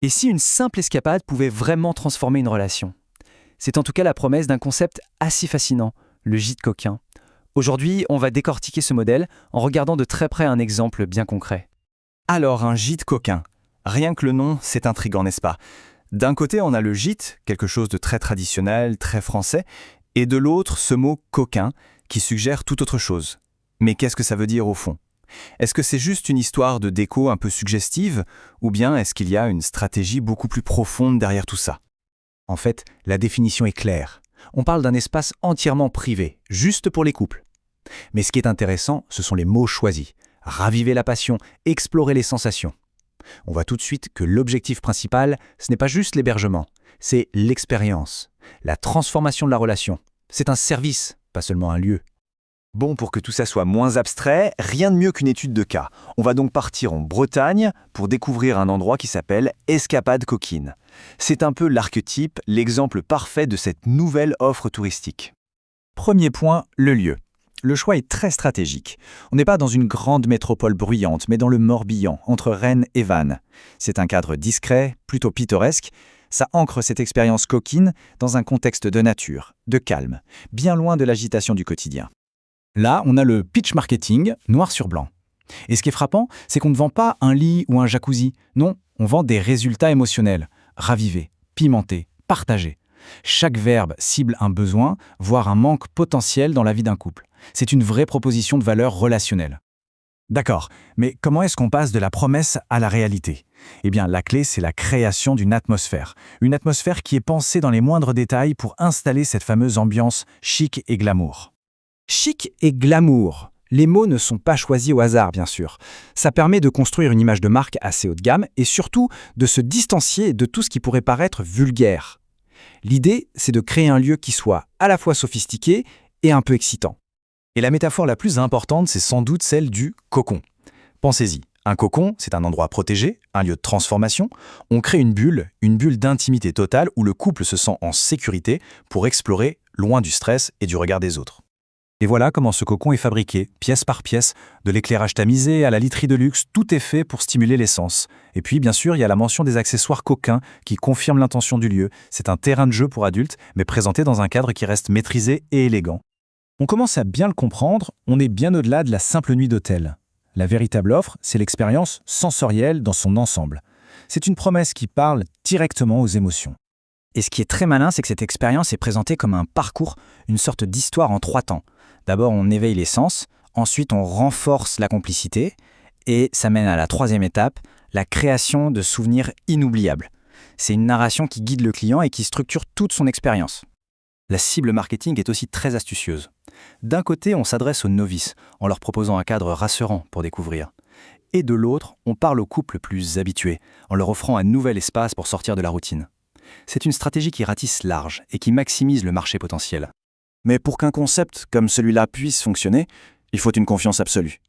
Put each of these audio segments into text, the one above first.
Et si une simple escapade pouvait vraiment transformer une relation? C'est en tout cas la promesse d'un concept assez fascinant, le gîte coquin. Aujourd'hui, on va décortiquer ce modèle en regardant de très près un exemple bien concret. Alors, un gîte coquin. Rien que le nom, c'est intriguant, n'est-ce pas? D'un côté, on a le gîte, quelque chose de très traditionnel, très français, et de l'autre, ce mot coquin, qui suggère tout autre chose. Mais qu'est-ce que ça veut dire au fond? Est-ce que c'est juste une histoire de déco un peu suggestive, ou bien est-ce qu'il y a une stratégie beaucoup plus profonde derrière tout ça? En fait, la définition est claire. On parle d'un espace entièrement privé, juste pour les couples. Mais ce qui est intéressant, ce sont les mots choisis. Raviver la passion, explorer les sensations. On voit tout de suite que l'objectif principal, ce n'est pas juste l'hébergement, c'est l'expérience, la transformation de la relation. C'est un service, pas seulement un lieu. Bon, pour que tout ça soit moins abstrait, rien de mieux qu'une étude de cas. On va donc partir en Bretagne pour découvrir un endroit qui s'appelle Escapade Coquine. C'est un peu l'archétype, l'exemple parfait de cette nouvelle offre touristique. Premier point, le lieu. Le choix est très stratégique. On n'est pas dans une grande métropole bruyante, mais dans le Morbihan, entre Rennes et Vannes. C'est un cadre discret, plutôt pittoresque. Ça ancre cette expérience coquine dans un contexte de nature, de calme, bien loin de l'agitation du quotidien. Là, on a le pitch marketing, noir sur blanc. Et ce qui est frappant, c'est qu'on ne vend pas un lit ou un jacuzzi. Non, on vend des résultats émotionnels, ravivés, pimentés, partagés. Chaque verbe cible un besoin, voire un manque potentiel dans la vie d'un couple. C'est une vraie proposition de valeur relationnelle. D'accord, mais comment est-ce qu'on passe de la promesse à la réalité? Eh bien, la clé, c'est la création d'une atmosphère. Une atmosphère qui est pensée dans les moindres détails pour installer cette fameuse ambiance chic et glamour. Chic et glamour. Les mots ne sont pas choisis au hasard, bien sûr. Ça permet de construire une image de marque assez haut de gamme et surtout de se distancier de tout ce qui pourrait paraître vulgaire. L'idée, c'est de créer un lieu qui soit à la fois sophistiqué et un peu excitant. Et la métaphore la plus importante, c'est sans doute celle du cocon. Pensez-y, un cocon, c'est un endroit protégé, un lieu de transformation. On crée une bulle d'intimité totale où le couple se sent en sécurité pour explorer loin du stress et du regard des autres. Et voilà comment ce cocon est fabriqué, pièce par pièce, de l'éclairage tamisé à la literie de luxe, tout est fait pour stimuler les sens. Et puis, bien sûr, il y a la mention des accessoires coquins qui confirment l'intention du lieu. C'est un terrain de jeu pour adultes, mais présenté dans un cadre qui reste maîtrisé et élégant. On commence à bien le comprendre, on est bien au-delà de la simple nuit d'hôtel. La véritable offre, c'est l'expérience sensorielle dans son ensemble. C'est une promesse qui parle directement aux émotions. Et ce qui est très malin, c'est que cette expérience est présentée comme un parcours, une sorte d'histoire en 3 temps. D'abord, on éveille les sens, ensuite on renforce la complicité, et ça mène à la 3e étape, la création de souvenirs inoubliables. C'est une narration qui guide le client et qui structure toute son expérience. La cible marketing est aussi très astucieuse. D'un côté, on s'adresse aux novices, en leur proposant un cadre rassurant pour découvrir. Et de l'autre, on parle aux couples plus habitués, en leur offrant un nouvel espace pour sortir de la routine. C'est une stratégie qui ratisse large et qui maximise le marché potentiel. Mais pour qu'un concept comme celui-là puisse fonctionner, il faut une confiance absolue.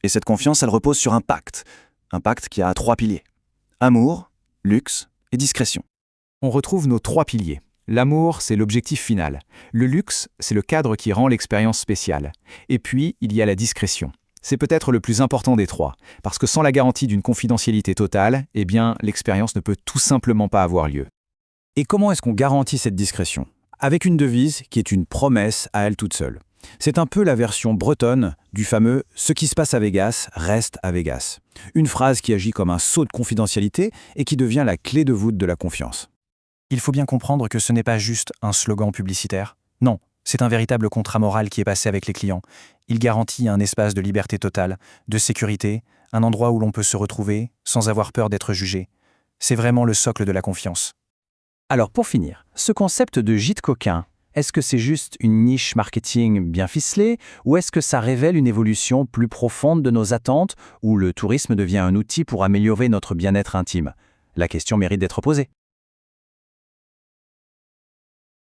Et cette confiance, elle repose sur un pacte qui a 3 piliers. Amour, luxe et discrétion. On retrouve nos 3 piliers. L'amour, c'est l'objectif final. Le luxe, c'est le cadre qui rend l'expérience spéciale. Et puis, il y a la discrétion. C'est peut-être le plus important des 3, parce que sans la garantie d'une confidentialité totale, eh bien, l'expérience ne peut tout simplement pas avoir lieu. Et comment est-ce qu'on garantit cette discrétion? Avec une devise qui est une promesse à elle toute seule. C'est un peu la version bretonne du fameux « Ce qui se passe à Vegas reste à Vegas ». Une phrase qui agit comme un sceau de confidentialité et qui devient la clé de voûte de la confiance. Il faut bien comprendre que ce n'est pas juste un slogan publicitaire. Non, c'est un véritable contrat moral qui est passé avec les clients. Il garantit un espace de liberté totale, de sécurité, un endroit où l'on peut se retrouver sans avoir peur d'être jugé. C'est vraiment le socle de la confiance. Alors pour finir, ce concept de gîte coquin, est-ce que c'est juste une niche marketing bien ficelée ou est-ce que ça révèle une évolution plus profonde de nos attentes où le tourisme devient un outil pour améliorer notre bien-être intime? La question mérite d'être posée.